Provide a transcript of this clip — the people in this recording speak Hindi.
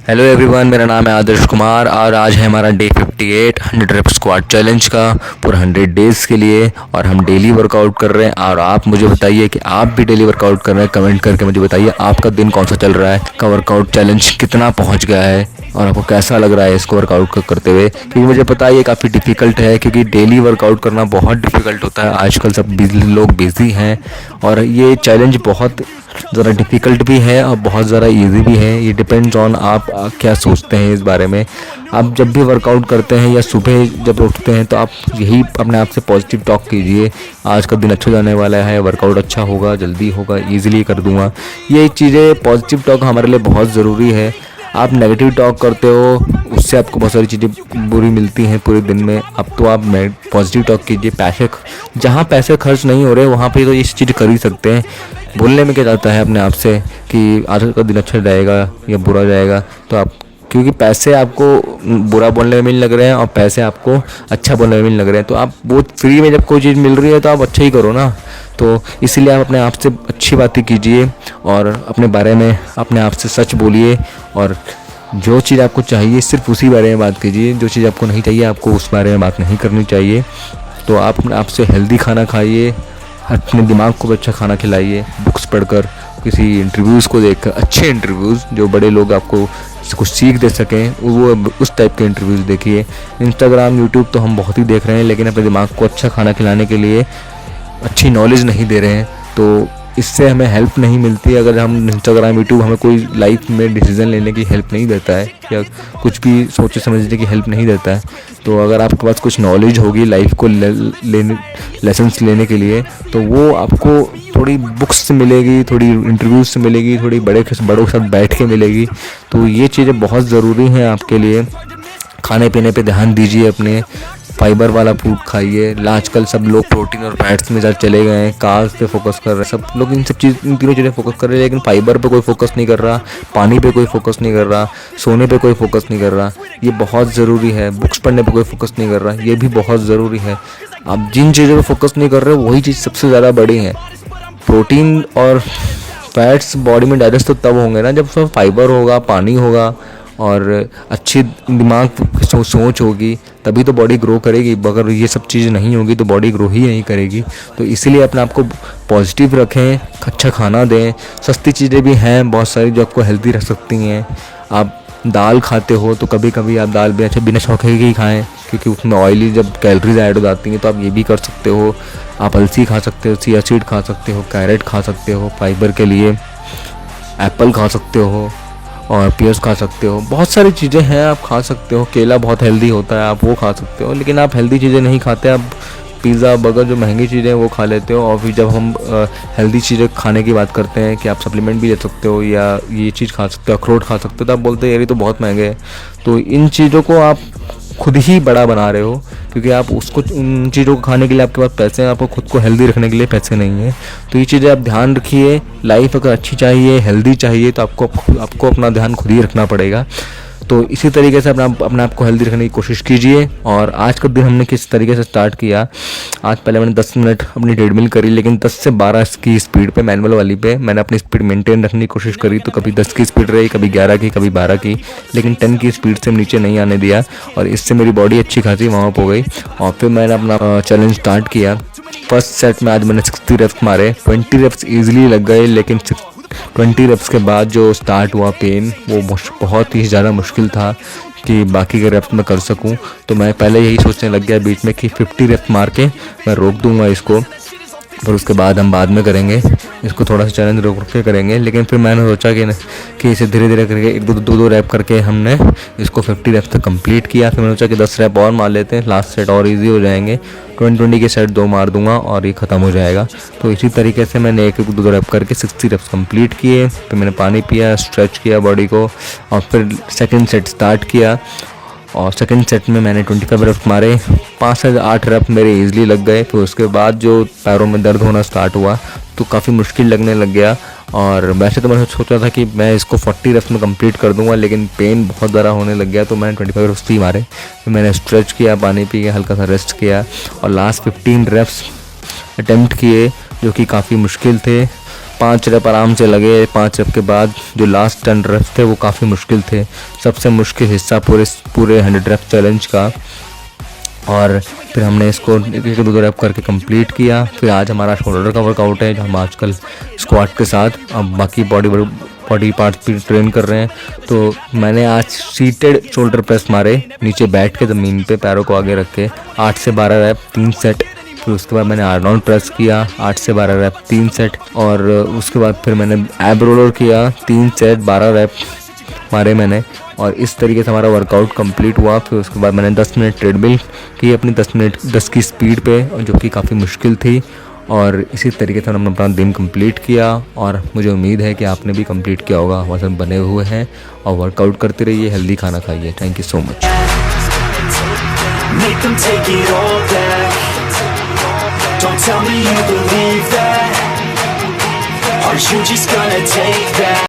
हेलो एवरीवन, मेरा नाम है आदर्श कुमार और आज है हमारा डे 58 100 रेप स्क्वाट चैलेंज का पूरा 100 डेज़ के लिए। और हम डेली वर्कआउट कर रहे हैं। और आप मुझे बताइए कि आप भी डेली वर्कआउट कर रहे हैं। कमेंट करके मुझे बताइए आपका दिन कौन सा चल रहा है, का वर्कआउट चैलेंज कितना पहुंच गया है और आपको कैसा लग रहा है इसको वर्कआउट करते हुए। क्योंकि मुझे पता है ये काफ़ी डिफ़िकल्ट है, क्योंकि डेली वर्कआउट करना बहुत डिफ़िकल्ट होता है। आजकल सब लोग बिज़ी हैं और ये चैलेंज बहुत ज़रा डिफ़िकल्ट भी है और बहुत ज़रा इजी भी है। ये डिपेंड्स ऑन आप क्या सोचते हैं इस बारे में। आप जब भी वर्कआउट करते हैं या सुबह जब उठते हैं तो आप यही अपने आप से पॉजिटिव टॉक कीजिए, आज का दिन अच्छा जाने वाला है, वर्कआउट अच्छा होगा, जल्दी होगा, ईजिली कर दूंगा। ये चीज़ें पॉजिटिव टॉक हमारे लिए बहुत ज़रूरी है। आप नेगेटिव टॉक करते हो, उससे आपको बहुत सारी चीज़ें बुरी मिलती हैं पूरे दिन में। अब तो आप पॉजिटिव टॉक कीजिए। जहाँ पैसे खर्च नहीं हो रहे वहाँ पे तो ये चीज़ कर ही सकते हैं। बोलने में क्या जाता है अपने आप से कि आज का दिन अच्छा जाएगा या बुरा जाएगा, तो आप क्योंकि पैसे आपको बुरा बोलने में मिलने लग रहे हैं और पैसे आपको अच्छा बोलने में मिलने लग रहे हैं, तो आप वो फ्री में जब कोई चीज़ मिल रही है तो आप अच्छा ही करो ना। तो इसीलिए आप अपने आप से अच्छी बातें कीजिए और अपने बारे में अपने आप से सच बोलिए। और जो चीज़ आपको चाहिए सिर्फ उसी बारे में बात कीजिए, जो चीज़ आपको नहीं चाहिए आपको उस बारे में बात नहीं करनी चाहिए। तो आप अपने आप से हेल्दी खाना खाइए, अपने दिमाग को भी अच्छा खाना खिलाइए, बुक्स पढ़कर, किसी इंटरव्यूज़ को देखकर, अच्छे इंटरव्यूज़ जो बड़े लोग आपको कुछ सीख दे सकें, वो उस टाइप के इंटरव्यूज़ देखिए। इंस्टाग्राम यूट्यूब तो हम बहुत ही देख रहे हैं, लेकिन अपने दिमाग को अच्छा खाना खिलाने के लिए अच्छी नॉलेज नहीं दे रहे हैं, तो इससे हमें हेल्प नहीं मिलती। अगर हम इंस्टाग्राम यूट्यूब हमें कोई लाइफ में डिसीज़न लेने की हेल्प नहीं देता है या कुछ भी सोचे समझने की हेल्प नहीं देता है, तो अगर आपके पास कुछ नॉलेज होगी लाइफ को लेसन्स लेने के लिए, तो वो आपको थोड़ी बुक्स से मिलेगी, थोड़ी इंटरव्यूज़ से मिलेगी, थोड़ी बड़ों के साथ बैठ के मिलेगी। तो ये चीज़ें बहुत ज़रूरी हैं आपके लिए। खाने पीने पे ध्यान दीजिए, अपने फाइबर वाला फूड खाइए। आजकल सब लोग प्रोटीन और फैट्स में ज़्यादा चले गए हैं, कार्ब्स पे फोकस कर रहे हैं, सब लोग इन तीनों चीज़ें फोकस कर रहे हैं, लेकिन फाइबर पे कोई फोकस नहीं कर रहा, पानी पे कोई फोकस नहीं कर रहा, सोने पे कोई फोकस नहीं कर रहा। ये बहुत ज़रूरी है। बुक्स पढ़ने पे कोई फोकस नहीं कर रहा, ये भी बहुत ज़रूरी है। आप जिन चीज़ों पर फोकस नहीं कर रहे वही चीज़ सबसे ज़्यादा बड़ी है। प्रोटीन और फैट्स बॉडी में डाइजेस्ट तो तब होंगे ना जब उसमें फाइबर होगा, पानी होगा और अच्छी दिमाग सोच होगी, तभी तो बॉडी ग्रो करेगी। अगर ये सब चीज़ नहीं होगी तो बॉडी ग्रो ही नहीं करेगी। तो इसीलिए अपने आप को पॉजिटिव रखें, अच्छा खाना दें। सस्ती चीज़ें भी हैं बहुत सारी जो आपको हेल्दी रख सकती हैं। आप दाल खाते हो तो कभी कभी आप दाल भी अच्छा बिना शौके ही खाएं, क्योंकि उसमें ऑयली जब कैलोरीज ऐड हो जाती हैं, तो आप ये भी कर सकते हो। आप अलसी खा सकते हो, चिया सीड खा सकते हो, कैरेट खा सकते हो फाइबर के लिए, एप्पल खा सकते हो और पियर्स खा सकते हो। बहुत सारी चीज़ें हैं आप खा सकते हो। केला बहुत हेल्दी होता है, आप वो खा सकते हो। लेकिन आप हेल्दी चीज़ें नहीं खाते, आप पिज़्ज़ा बर्गर जो महंगी चीज़ें हैं वो खा लेते हो। और फिर जब हम हेल्दी चीज़ें खाने की बात करते हैं कि आप सप्लीमेंट भी ले सकते हो या ये चीज़ खा सकते हो, अखरोट खा सकते हो, तो आप बोलते हैं यार ये तो बहुत महंगे हैं। तो इन चीज़ों को आप खुद ही बड़ा बना रहे हो, क्योंकि आप उसको उन चीज़ों को खाने के लिए आपके पास पैसे हैं, आपको खुद को हेल्दी रखने के लिए पैसे नहीं हैं। तो ये चीज़ें आप ध्यान रखिए। लाइफ अगर अच्छी चाहिए, हेल्दी चाहिए, तो आपको अपना ध्यान खुद ही रखना पड़ेगा। तो इसी तरीके से अपने आप को हेल्दी रखने की कोशिश कीजिए। और आज का दिन हमने किस तरीके से स्टार्ट किया, आज पहले मैंने 10 मिनट अपनी ट्रेडमिल करी, लेकिन 10 से 12 की स्पीड पे, मैनुअल वाली पे मैंने अपनी स्पीड मेंटेन रखने की कोशिश करी। तो कभी 10 की स्पीड रही, कभी 11 की, कभी 12 की, लेकिन 10 की स्पीड से नीचे नहीं आने दिया। और इससे मेरी बॉडी अच्छी खासी वार्म अप हो गई। और फिर मैंने अपना चैलेंज स्टार्ट किया। फर्स्ट सेट में आज मैंने 60 रेप्स मारे, 20 रेप्स ईजिली लग गए, लेकिन 20 रेप्स के बाद जो स्टार्ट हुआ पेन, वो बहुत ही ज़्यादा मुश्किल था कि बाकी के रेप्स मैं कर सकूं। तो मैं पहले यही सोचने लग गया बीच में कि 50 रेप्स मार के मैं रोक दूंगा इसको, पर उसके बाद हम बाद में करेंगे, इसको थोड़ा सा चैलेंज रोक के करेंगे। लेकिन फिर मैंने सोचा कि इसे धीरे धीरे करके एक दो रैप करके हमने इसको 50 रैप तक कंप्लीट किया। फिर मैंने सोचा कि 10 रैप और मार लेते हैं, लास्ट सेट और इजी हो जाएंगे। 20 के सेट 2 मार दूंगा और ये ख़त्म हो जाएगा। तो इसी तरीके से मैंने एक दो रैप करके 60 रैप्स कंप्लीट किए। फिर मैंने पानी पिया, स्ट्रेच किया बॉडी को, और फिर सेकेंड सेट स्टार्ट किया। और सेकंड सेट में मैंने 25 रेप्स मारे, 5 से 8 रेप मेरे ईजिली लग गए। फिर उसके बाद जो पैरों में दर्द होना स्टार्ट हुआ तो काफ़ी मुश्किल लगने लग गया। और वैसे तो मैंने सोचा था कि मैं इसको 40 रेप्स में कंप्लीट कर दूंगा, लेकिन पेन बहुत ज़्यादा होने लग गया, तो मैंने 25 रेप्स ही मारे। फिर मैंने स्ट्रेच किया, पानी पी के हल्का सा रेस्ट किया और लास्ट 15 रेप्स अटेम्प्ट किए, जो कि काफ़ी मुश्किल थे। 5 रेप आराम से लगे। 5 रेप के बाद जो लास्ट 10 रेप थे वो काफ़ी मुश्किल थे, सबसे मुश्किल हिस्सा पूरे 100 रेप चैलेंज का। और फिर हमने इसको 1-2 रेप करके कंप्लीट किया। फिर आज हमारा शोल्डर का वर्कआउट है, जो हम आजकल स्क्वाट के साथ अब बाकी बॉडी पार्ट्स भी ट्रेन कर रहे हैं। तो मैंने आज सीटेड शोल्डर प्रेस मारे, नीचे बैठ के ज़मीन पे पैरों को आगे रख के 8 से 12 रैप 3 सेट। फिर उसके बाद मैंने आर्नोल्ड प्रेस किया 8 से 12 रैप 3 सेट। और उसके बाद फिर मैंने एब रोलर किया 3 सेट 12 रैप मारे मैंने। और इस तरीके से हमारा वर्कआउट कंप्लीट हुआ। फिर उसके बाद मैंने 10 मिनट ट्रेडमिल की अपनी 10 की स्पीड पे, जो कि काफ़ी मुश्किल थी। और इसी तरीके से हमने अपना दिन कंप्लीट किया। और मुझे उम्मीद है कि आपने भी कंप्लीट किया होगा। वजन बने हुए हैं और वर्कआउट करते रहिए, हेल्दी खाना खाइए। Thank you so much. Make them take it all back. Don't tell me you believe that. Are you just gonna take that?